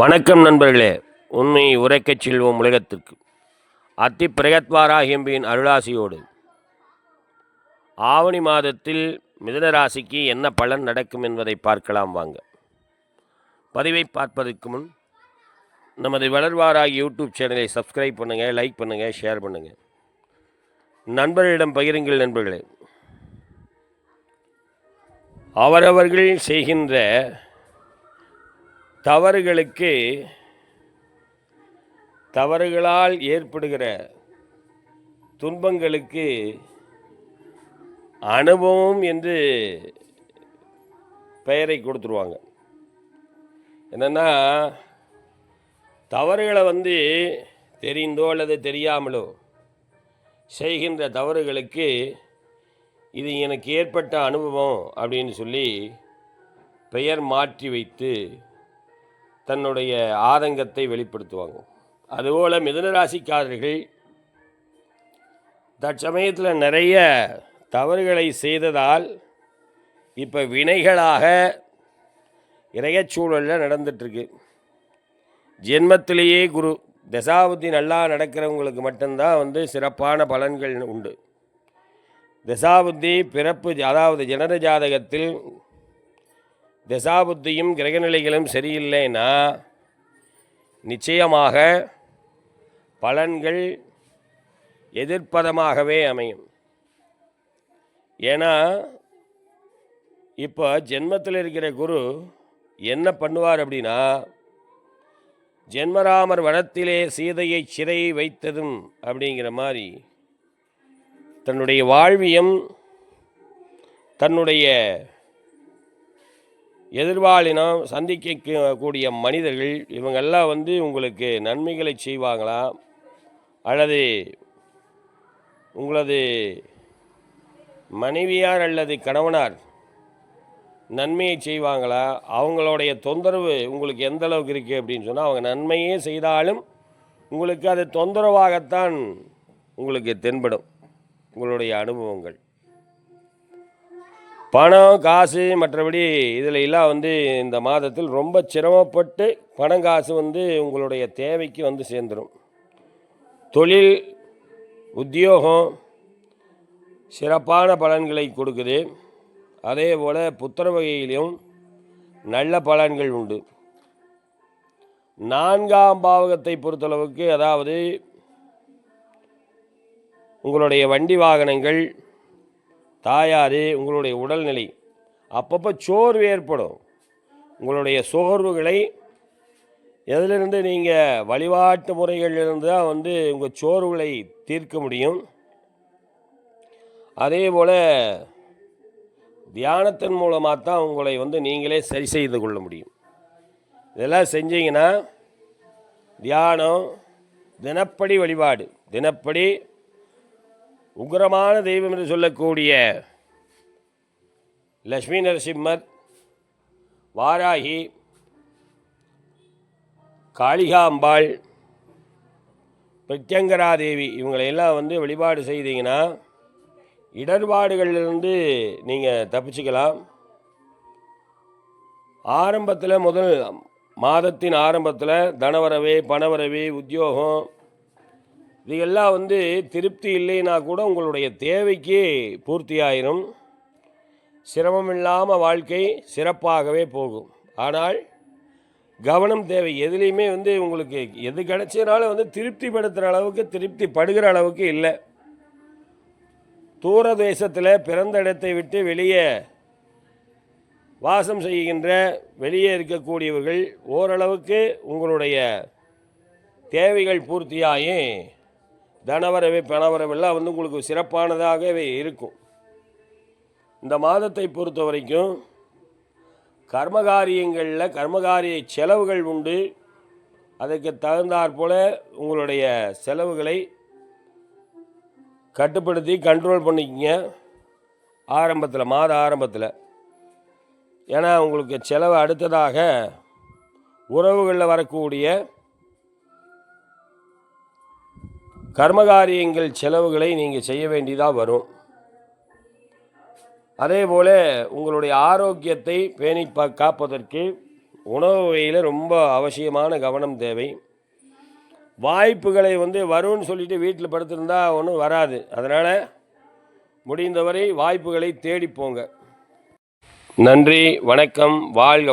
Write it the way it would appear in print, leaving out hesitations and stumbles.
வணக்கம் நண்பர்களே. உண்மை உரைக்கச் செல்வோம் உலகத்திற்கு. அத்தி பிரகத்வாராகியம்பின் அருளாசியோடு ஆவணி மாதத்தில் மிதுனராசிக்கு என்ன பலன் நடக்கும் என்பதை பார்க்கலாம் வாங்க. பதிவை பார்ப்பதற்கு முன் நமது வளர்வாராகி யூடியூப் சேனலை சப்ஸ்கிரைப் பண்ணுங்கள், லைக் பண்ணுங்கள், ஷேர் பண்ணுங்கள், நண்பர்களிடம் பகிருங்கள். நண்பர்களே, அவரவர்கள் செய்கின்ற தவறுகளால் ஏற்படுகிற துன்பங்களுக்கு அனுபவம் என்று பெயரை கொடுத்துருவாங்க. என்னென்னா, தவறுகளை தெரிந்தோ அல்லது தெரியாமலோ செய்கின்ற தவறுகளுக்கு இது எனக்கு ஏற்பட்ட அனுபவம் அப்படின்னு சொல்லி பெயர் மாற்றி வைத்து தன்னுடைய ஆதங்கத்தை வெளிப்படுத்துவாங்க. அதுபோல் மிதுனராசிக்காரர்கள் தற்சமயத்தில் நிறைய தவறுகளை செய்ததால் இப்போ வினைகளாக இறையச்சூழலில் நடந்துட்டுருக்கு. ஜென்மத்திலேயே குரு தசாபுத்தி நல்லா நடக்கிறவங்களுக்கு மட்டும்தான் சிறப்பான பலன்கள் உண்டு. தசாபுத்தி பிறப்பு, அதாவது ஜனன ஜாதகத்தில் தசாபுத்தியும் கிரகநிலைகளும் சரியில்லைன்னா நிச்சயமாக பலன்கள் எதிர்ப்பதமாகவே அமையும். ஏன்னா இப்போ ஜென்மத்தில் இருக்கிற குரு என்ன பண்ணுவார் அப்படின்னா, ஜென்மராமர் வனத்திலே சீதையை சிறை வைத்ததும் அப்படிங்கிற மாதிரி தன்னுடைய வாழ்வியம், தன்னுடைய எதிர்வாழினம் சந்திக்கக்கூடிய மனிதர்கள் இவங்கெல்லாம் உங்களுக்கு நன்மைகளை செய்வாங்களா, அல்லது உங்களது மனைவியார் அல்லது கணவனார் நன்மையை செய்வாங்களா, அவங்களுடைய தொந்தரவு உங்களுக்கு எந்த அளவுக்கு இருக்குது அப்படின்னு சொன்னால், அவங்க நன்மையே செய்தாலும் உங்களுக்கு அது தொந்தரவாகத்தான் உங்களுக்கு தென்படும். உங்களுடைய அனுபவங்கள் பணம் காசு மற்றபடி இதில் எல்லாம் இந்த மாதத்தில் ரொம்ப சிரமப்பட்டு பணம் காசு உங்களுடைய தேவைக்கு சேர்ந்துடும். தொழில் உத்தியோகம் சிறப்பான பலன்களை கொடுக்குது. அதே போல் புத்திர வகையிலும் நல்ல பலன்கள் உண்டு. 4ஆம் பாவகத்தை பொறுத்தளவுக்கு, அதாவது உங்களுடைய வண்டி வாகனங்கள், தாயார், உங்களுடைய உடல்நிலை அப்பப்போ சோர்வு ஏற்படும். உங்களுடைய சோர்வுகளை எதிலிருந்து நீங்கள் வழிபாட்டு முறைகளிலிருந்து தான் உங்கள் சோர்வுகளை தீர்க்க முடியும். அதே போல் தியானத்தின் மூலமாக தான் உங்களை நீங்களே சரி செய்து கொள்ள முடியும். இதெல்லாம் செஞ்சீங்கன்னா தியானம், தினப்படி வழிபாடு, தினப்படி உக்கிரமான தெய்வம் என்று சொல்லக்கூடிய லக்ஷ்மி நரசிம்மர், வாராகி, காளிகாம்பாள், பிரத்யங்கராதேவி இவங்களையெல்லாம் வழிபாடு செய்தீங்கன்னா இடர்பாடுகளிலிருந்து நீங்கள் தப்பிச்சுக்கலாம். ஆரம்பத்தில், முதல் மாதத்தின் ஆரம்பத்தில் தனவரவே, பணவரவே, உத்தியோகம் இதெல்லாம் திருப்தி இல்லைன்னா கூட உங்களுடைய தேவைக்கு பூர்த்தி ஆயிரும். சிரமம் இல்லாமல் வாழ்க்கை சிறப்பாகவே போகும். ஆனால் கவனம் தேவை. எதுலேயுமே உங்களுக்கு எது கிடைச்சதுனால திருப்திப்படுத்துகிற அளவுக்கு, திருப்தி படுகிற அளவுக்கு இல்லை. தூர தேசத்தில் பிறந்த இடத்தை விட்டு வெளியே வாசம் செய்கின்ற, வெளியே இருக்கக்கூடியவர்கள் ஓரளவுக்கு உங்களுடைய தேவைகள் பூர்த்தியாகி தனவரவு பணவரவெல்லாம் உங்களுக்கு சிறப்பானதாகவே இருக்கும். இந்த மாதத்தை பொறுத்த வரைக்கும் கர்மகாரியங்களில் கர்மகாரிய செலவுகள் உண்டு. அதற்கு தகுந்தாற்போல் உங்களுடைய செலவுகளை கட்டுப்படுத்தி கண்ட்ரோல் பண்ணிக்கங்க ஆரம்பத்தில், மாத ஆரம்பத்தில். ஏன்னா உங்களுக்கு செலவு அடுத்ததாக உறவுகளில் வரக்கூடிய கர்மகாரியங்கள் செலவுகளை நீங்கள் செய்ய வேண்டியதாக வரும். அதே போல் உங்களுடைய ஆரோக்கியத்தை பேணி காப்பதற்கு உணவு வகையில் ரொம்ப அவசியமான கவனம் தேவை. வாய்ப்புகளை வரும்னு சொல்லிட்டு வீட்டில் படுத்திருந்தா ஒன்றும் வராது. அதனால் முடிந்தவரை வாய்ப்புகளை தேடி போங்க. நன்றி, வணக்கம், வாழ்க.